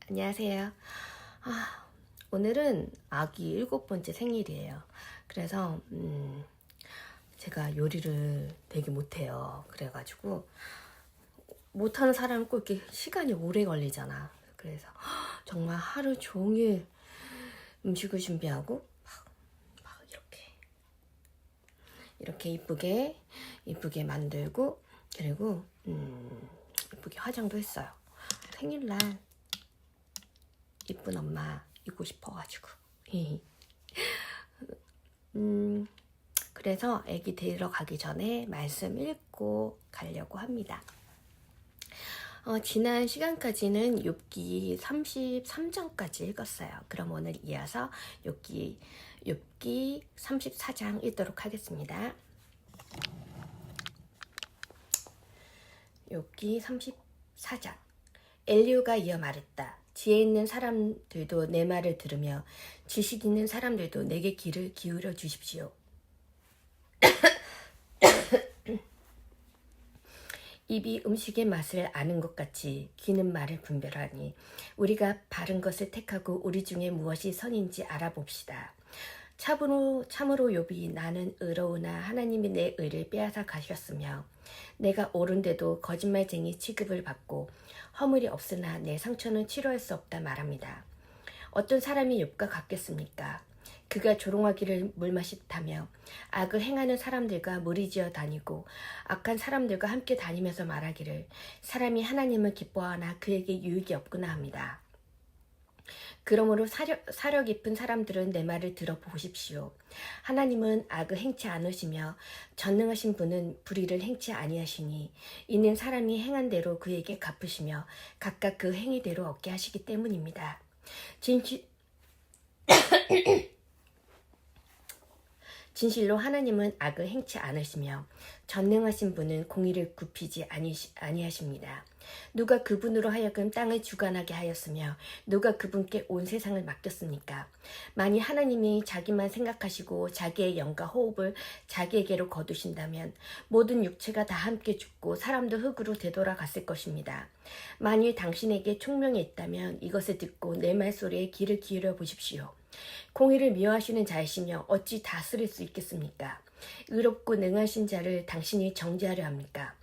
안녕하세요. 오늘은 아기 7번째 생일이에요. 그래서 제가 요리를 되게 못해요. 그래가지고 못하는 사람은 꼭 이렇게 시간이 오래 걸리잖아. 그래서 정말 하루 종일 음식을 준비하고 막 이렇게 이쁘게 만들고, 그리고 이쁘게 화장도 했어요. 생일날 이쁜 엄마 있고 싶어가지고. 그래서 애기 데리러 가기 전에 말씀 읽고 가려고 합니다. 지난 시간까지는 욥기 33장까지 읽었어요. 그럼 오늘 이어서 욥기 34장 읽도록 하겠습니다. 욥기 34장. 엘리후가 이어 말했다. 지혜 있는 사람들도 내 말을 들으며 지식 있는 사람들도 내게 귀를 기울여 주십시오. 입이 음식의 맛을 아는 것 같이 귀는 말을 분별하니 우리가 바른 것을 택하고 우리 중에 무엇이 선인지 알아봅시다. 참으로 욥이 나는 의로우나 하나님이 내 의를 빼앗아 가셨으며 내가 옳은데도 거짓말쟁이 취급을 받고 허물이 없으나 내 상처는 치료할 수 없다 말합니다. 어떤 사람이 욥과 같겠습니까? 그가 조롱하기를 물맛있다며 악을 행하는 사람들과 무리지어 다니고 악한 사람들과 함께 다니면서 말하기를 사람이 하나님을 기뻐하나 그에게 유익이 없구나 합니다. 그러므로 사려 깊은 사람들은 내 말을 들어보십시오. 하나님은 악을 행치 않으시며 전능하신 분은 불의를 행치 아니하시니 이는 사람이 행한 대로 그에게 갚으시며 각각 그 행위대로 얻게 하시기 때문입니다. 진실로 하나님은 악을 행치 않으시며 전능하신 분은 공의를 굽히지 아니하십니다. 누가 그분으로 하여금 땅을 주관하게 하였으며 누가 그분께 온 세상을 맡겼습니까? 만일 하나님이 자기만 생각하시고 자기의 영과 호흡을 자기에게로 거두신다면 모든 육체가 다 함께 죽고 사람도 흙으로 되돌아갔을 것입니다. 만일 당신에게 총명이 있다면 이것을 듣고 내 말소리에 귀를 기울여 보십시오. 공의를 미워하시는 자이시며 어찌 다스릴 수 있겠습니까? 의롭고 능하신 자를 당신이 정죄하려 합니까?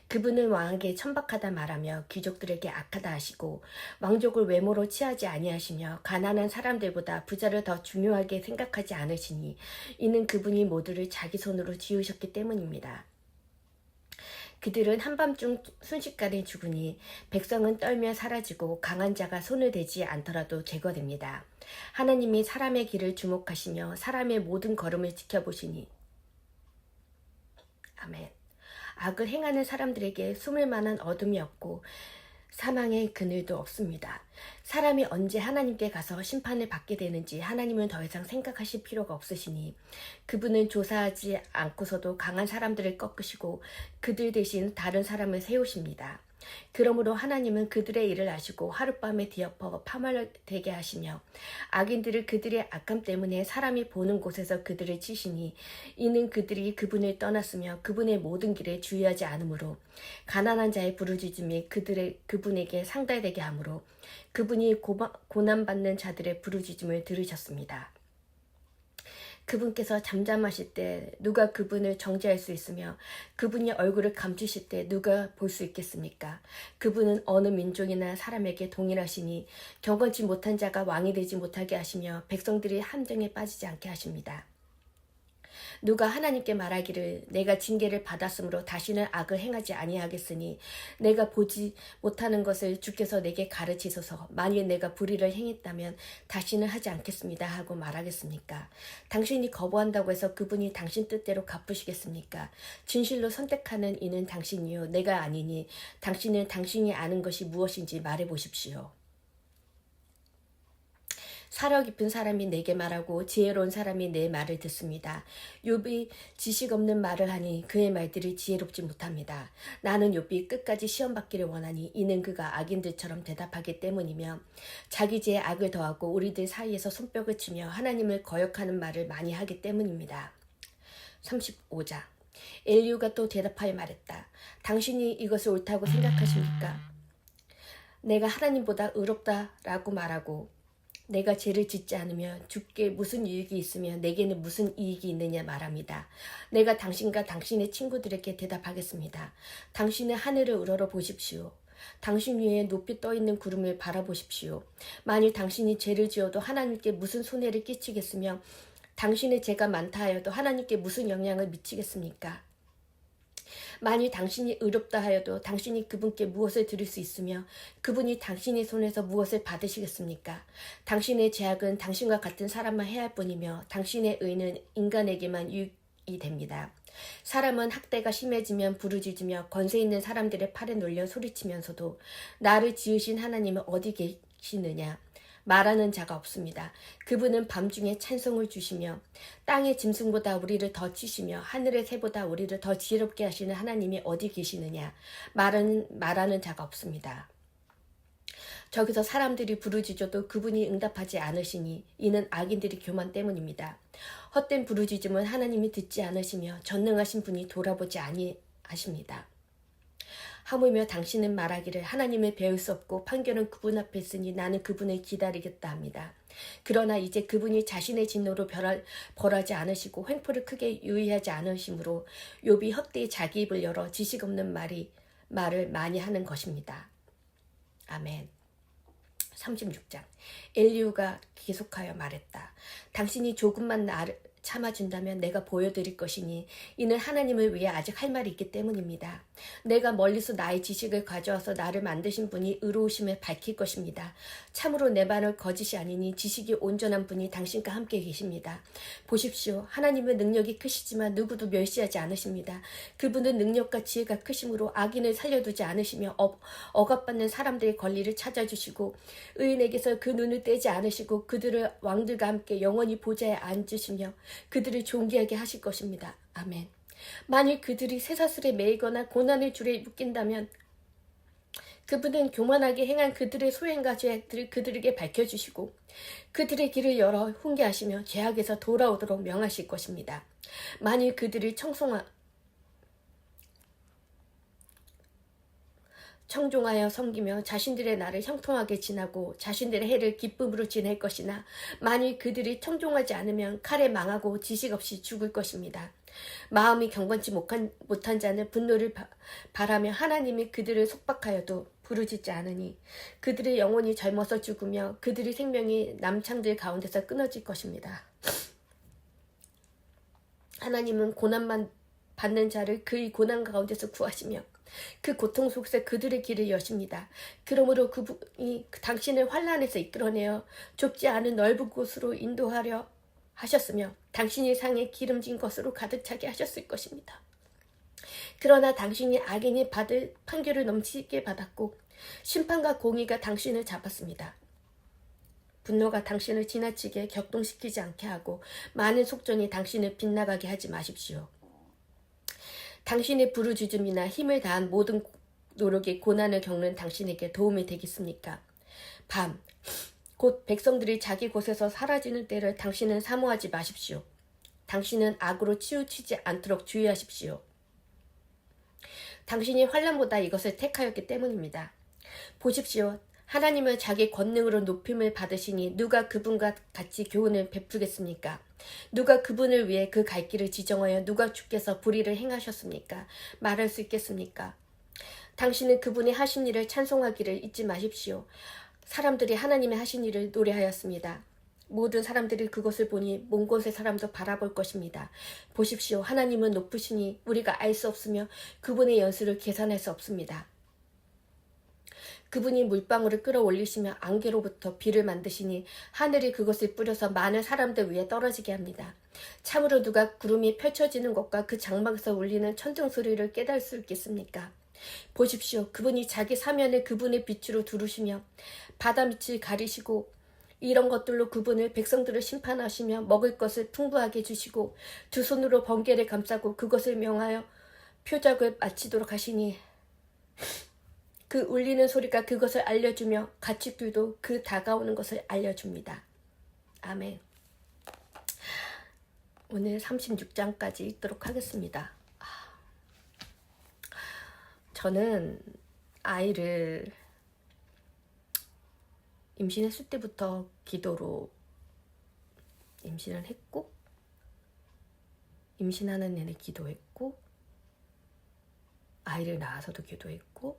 그분은 왕에게 천박하다 말하며 귀족들에게 악하다 하시고 왕족을 외모로 취하지 아니하시며 가난한 사람들보다 부자를 더 중요하게 생각하지 않으시니 이는 그분이 모두를 자기 손으로 지으셨기 때문입니다. 그들은 한밤중 순식간에 죽으니 백성은 떨며 사라지고 강한 자가 손을 대지 않더라도 제거됩니다. 하나님이 사람의 길을 주목하시며 사람의 모든 걸음을 지켜보시니 아멘. 악을 행하는 사람들에게 숨을 만한 어둠이 없고 사망의 그늘도 없습니다. 사람이 언제 하나님께 가서 심판을 받게 되는지 하나님은 더 이상 생각하실 필요가 없으시니 그분은 조사하지 않고서도 강한 사람들을 꺾으시고 그들 대신 다른 사람을 세우십니다. 그러므로 하나님은 그들의 일을 아시고 하룻밤에 뒤엎어 파멸되게 하시며 악인들을 그들의 악함 때문에 사람이 보는 곳에서 그들을 치시니 이는 그들이 그분을 떠났으며 그분의 모든 길에 주의하지 않으므로 가난한 자의 부르짖음이 그분에게 상달되게 하므로 그분이 고난받는 자들의 부르짖음을 들으셨습니다. 그분께서 잠잠하실 때 누가 그분을 정죄할 수 있으며 그분이 얼굴을 감추실 때 누가 볼 수 있겠습니까? 그분은 어느 민족이나 사람에게 동일하시니 경건치 못한 자가 왕이 되지 못하게 하시며 백성들이 함정에 빠지지 않게 하십니다. 누가 하나님께 말하기를 내가 징계를 받았으므로 다시는 악을 행하지 아니하겠으니 내가 보지 못하는 것을 주께서 내게 가르치소서. 만일 내가 불의를 행했다면 다시는 하지 않겠습니다 하고 말하겠습니까? 당신이 거부한다고 해서 그분이 당신 뜻대로 갚으시겠습니까? 진실로 선택하는 이는 당신이요 내가 아니니 당신은 당신이 아는 것이 무엇인지 말해보십시오. 사려 깊은 사람이 내게 말하고 지혜로운 사람이 내 말을 듣습니다. 욥이 지식 없는 말을 하니 그의 말들이 지혜롭지 못합니다. 나는 욥이 끝까지 시험받기를 원하니 이는 그가 악인들처럼 대답하기 때문이며 자기 죄에 악을 더하고 우리들 사이에서 손뼉을 치며 하나님을 거역하는 말을 많이 하기 때문입니다. 35장. 엘리후가 또 대답하여 말했다. 당신이 이것을 옳다고 생각하십니까? 내가 하나님보다 의롭다라고 말하고 내가 죄를 짓지 않으면 주께 무슨 유익이 있으며 내게는 무슨 이익이 있느냐 말합니다. 내가 당신과 당신의 친구들에게 대답하겠습니다. 당신은 하늘을 우러러 보십시오. 당신 위에 높이 떠있는 구름을 바라보십시오. 만일 당신이 죄를 지어도 하나님께 무슨 손해를 끼치겠으며 당신의 죄가 많다 하여도 하나님께 무슨 영향을 미치겠습니까? 만일 당신이 의롭다 하여도 당신이 그분께 무엇을 드릴 수 있으며 그분이 당신의 손에서 무엇을 받으시겠습니까? 당신의 죄악은 당신과 같은 사람만 해야 할 뿐이며 당신의 의는 인간에게만 유익이 됩니다. 사람은 학대가 심해지면 부르짖으며 권세 있는 사람들의 팔에 놀려 소리치면서도 나를 지으신 하나님은 어디 계시느냐 말하는 자가 없습니다. 그분은 밤중에 찬송을 주시며 땅의 짐승보다 우리를 더 치시며 하늘의 새보다 우리를 더 지혜롭게 하시는 하나님이 어디 계시느냐 말하는 자가 없습니다. 저기서 사람들이 부르짖어도 그분이 응답하지 않으시니 이는 악인들이 교만 때문입니다. 헛된 부르짖음은 하나님이 듣지 않으시며 전능하신 분이 돌아보지 아니하십니다. 하물며 당신은 말하기를 하나님을 배울 수 없고 판결은 그분 앞에 있으니 나는 그분을 기다리겠다 합니다. 그러나 이제 그분이 자신의 진노로 벌하지 않으시고 횡포를 크게 유의하지 않으시므로 욥이 헛되이 자기 입을 열어 지식 없는 말을 많이 하는 것입니다. 아멘. 36장. 엘리후가 계속하여 말했다. 당신이 조금만 나를 참아준다면 내가 보여드릴 것이니 이는 하나님을 위해 아직 할 말이 있기 때문입니다. 내가 멀리서 나의 지식을 가져와서 나를 만드신 분이 의로우심을 밝힐 것입니다. 참으로 내 말은 거짓이 아니니 지식이 온전한 분이 당신과 함께 계십니다. 보십시오. 하나님의 능력이 크시지만 누구도 멸시하지 않으십니다. 그분은 능력과 지혜가 크심으로 악인을 살려두지 않으시며 억압받는 사람들의 권리를 찾아주시고 의인에게서 그 눈을 떼지 않으시고 그들을 왕들과 함께 영원히 보좌에 앉으시며 그들을 존귀하게 하실 것입니다. 아멘. 만일 그들이 쇠사슬에 매이거나 고난의 줄에 묶인다면 그분은 교만하게 행한 그들의 소행과 죄악들을 그들에게 밝혀주시고 그들의 길을 열어 훈계하시며 죄악에서 돌아오도록 명하실 것입니다. 만일 그들이 청종하여 섬기며 자신들의 날을 형통하게 지나고 자신들의 해를 기쁨으로 지낼 것이나 만일 그들이 청종하지 않으면 칼에 망하고 지식 없이 죽을 것입니다. 마음이 경건치 못한 자는 분노를 바라며 하나님이 그들을 속박하여도 부르짖지 않으니 그들의 영혼이 젊어서 죽으며 그들의 생명이 남창들 가운데서 끊어질 것입니다. 하나님은 고난만 받는 자를 그의 고난 가운데서 구하시며 그 고통 속에서 그들의 길을 여십니다. 그러므로 그분이 당신을 환난에서 이끌어내어 좁지 않은 넓은 곳으로 인도하려 하셨으며 당신의 상에 기름진 것으로 가득 차게 하셨을 것입니다. 그러나 당신이 악인이 받을 판결을 넘치게 받았고 심판과 공의가 당신을 잡았습니다. 분노가 당신을 지나치게 격동시키지 않게 하고 많은 속전이 당신을 빗나가게 하지 마십시오. 당신의 부르짖음이나 힘을 다한 모든 노력이 고난을 겪는 당신에게 도움이 되겠습니까? 밤, 곧 백성들이 자기 곳에서 사라지는 때를 당신은 사모하지 마십시오. 당신은 악으로 치우치지 않도록 주의하십시오. 당신이 환난보다 이것을 택하였기 때문입니다. 보십시오. 하나님은 자기 권능으로 높임을 받으시니 누가 그분과 같이 교훈을 베푸겠습니까? 누가 그분을 위해 그 갈 길을 지정하여 누가 주께서 불의를 행하셨습니까? 말할 수 있겠습니까? 당신은 그분이 하신 일을 찬송하기를 잊지 마십시오. 사람들이 하나님의 하신 일을 노래하였습니다. 모든 사람들이 그것을 보니 먼 곳의 사람도 바라볼 것입니다. 보십시오. 하나님은 높으시니 우리가 알 수 없으며 그분의 연수를 계산할 수 없습니다. 그분이 물방울을 끌어올리시며 안개로부터 비를 만드시니 하늘이 그것을 뿌려서 많은 사람들 위에 떨어지게 합니다. 참으로 누가 구름이 펼쳐지는 것과 그 장막에서 울리는 천둥 소리를 깨달을 수 있겠습니까? 보십시오. 그분이 자기 사면을 그분의 빛으로 두르시며 바다 밑을 가리시고 이런 것들로 그분을 백성들을 심판하시며 먹을 것을 풍부하게 주시고 두 손으로 번개를 감싸고 그것을 명하여 표적을 마치도록 하시니 그 울리는 소리가 그것을 알려주며 가축들도 그 다가오는 것을 알려줍니다. 아멘. 오늘 36장까지 읽도록 하겠습니다. 저는 아이를 임신했을 때부터 기도로 임신을 했고, 임신하는 내내 기도했고, 아이를 낳아서도 기도했고,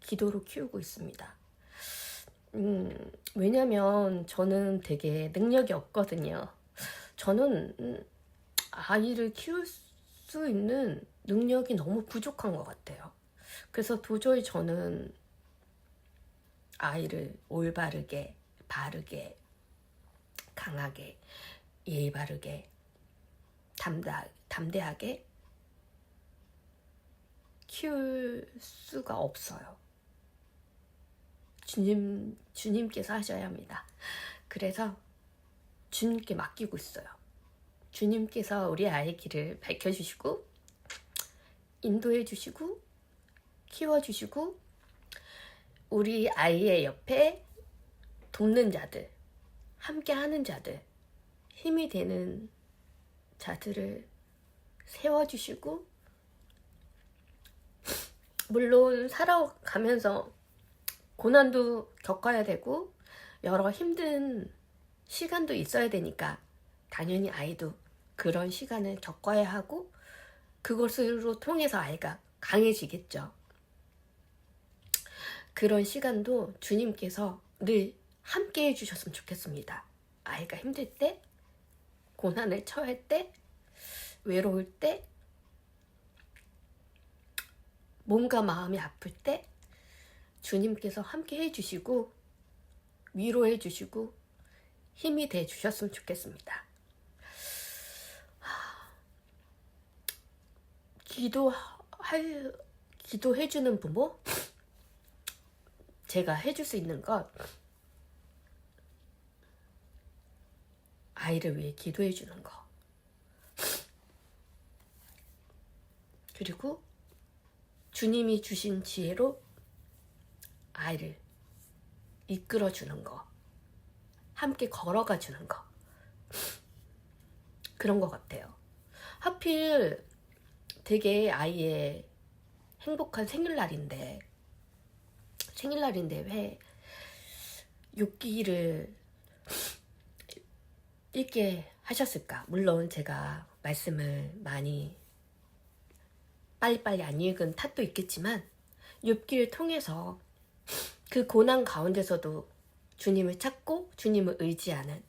기도로 키우고 있습니다. 왜냐면 저는 되게 능력이 없거든요. 저는 아이를 키울 수 있는 능력이 너무 부족한 것 같아요. 그래서 도저히 저는 아이를 올바르게, 바르게, 강하게, 예의 바르게, 담대하게 키울 수가 없어요. 주님께서 하셔야 합니다. 그래서 주님께 맡기고 있어요. 주님께서 우리 아이의 길을 밝혀주시고, 인도해주시고, 키워주시고, 우리 아이의 옆에 돕는 자들, 함께하는 자들, 힘이 되는 자들을 세워주시고, 물론 살아가면서 고난도 겪어야 되고 여러 힘든 시간도 있어야 되니까 당연히 아이도 그런 시간을 겪어야 하고, 그것으로 통해서 아이가 강해지겠죠. 그런 시간도 주님께서 늘 함께 해주셨으면 좋겠습니다. 아이가 힘들 때, 고난을 처할 때, 외로울 때, 몸과 마음이 아플 때 주님께서 함께 해주시고, 위로해 주시고, 힘이 돼 주셨으면 좋겠습니다. 기도해주는 부모? 제가 해줄 수 있는 것, 아이를 위해 기도해주는 거, 그리고 주님이 주신 지혜로 아이를 이끌어주는 거, 함께 걸어가 주는 거, 그런 것 같아요. 하필 되게 아이의 행복한 생일날인데 왜 욥기를 읽게 하셨을까? 물론 제가 말씀을 많이 빨리빨리 안 읽은 탓도 있겠지만, 욥기를 통해서 그 고난 가운데서도 주님을 찾고 주님을 의지하는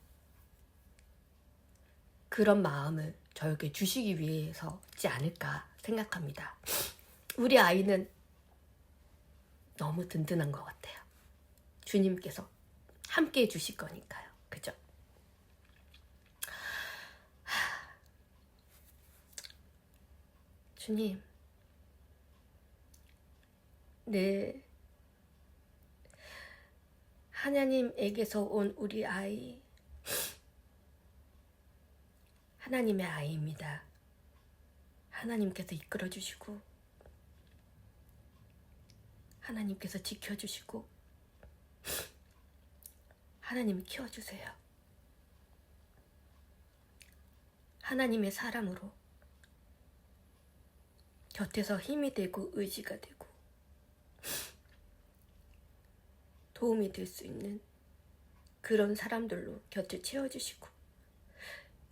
그런 마음을 저에게 주시기 위해서지 않을까 생각합니다. 우리 아이는 너무 든든한 것 같아요. 주님께서 함께 해주실 거니까요. 그죠? 주님, 네, 하나님에게서 온 우리 아이, 하나님의 아이입니다. 하나님께서 이끌어주시고, 하나님께서 지켜주시고, 하나님 키워주세요. 하나님의 사랑으로 곁에서 힘이 되고 의지가 되고 도움이 될 수 있는 그런 사람들로 곁을 채워주시고,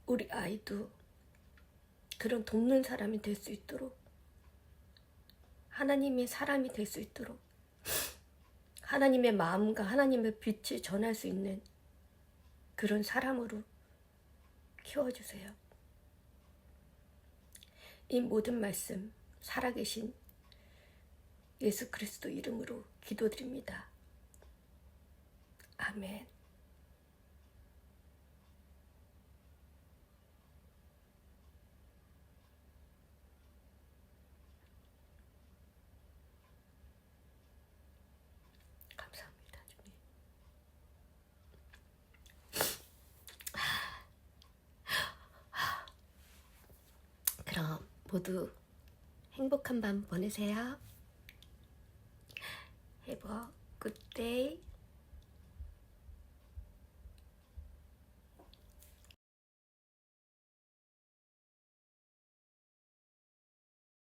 우리 아이도 그런 돕는 사람이 될 수 있도록, 하나님의 사람이 될 수 있도록, 하나님의 마음과 하나님의 빛을 전할 수 있는 그런 사람으로 키워주세요. 이 모든 말씀 살아계신 예수 그리스도 이름으로 기도드립니다. 아멘. 감사합니다, 주님. 그럼 모두 행복한 밤 보내세요. Have a good day.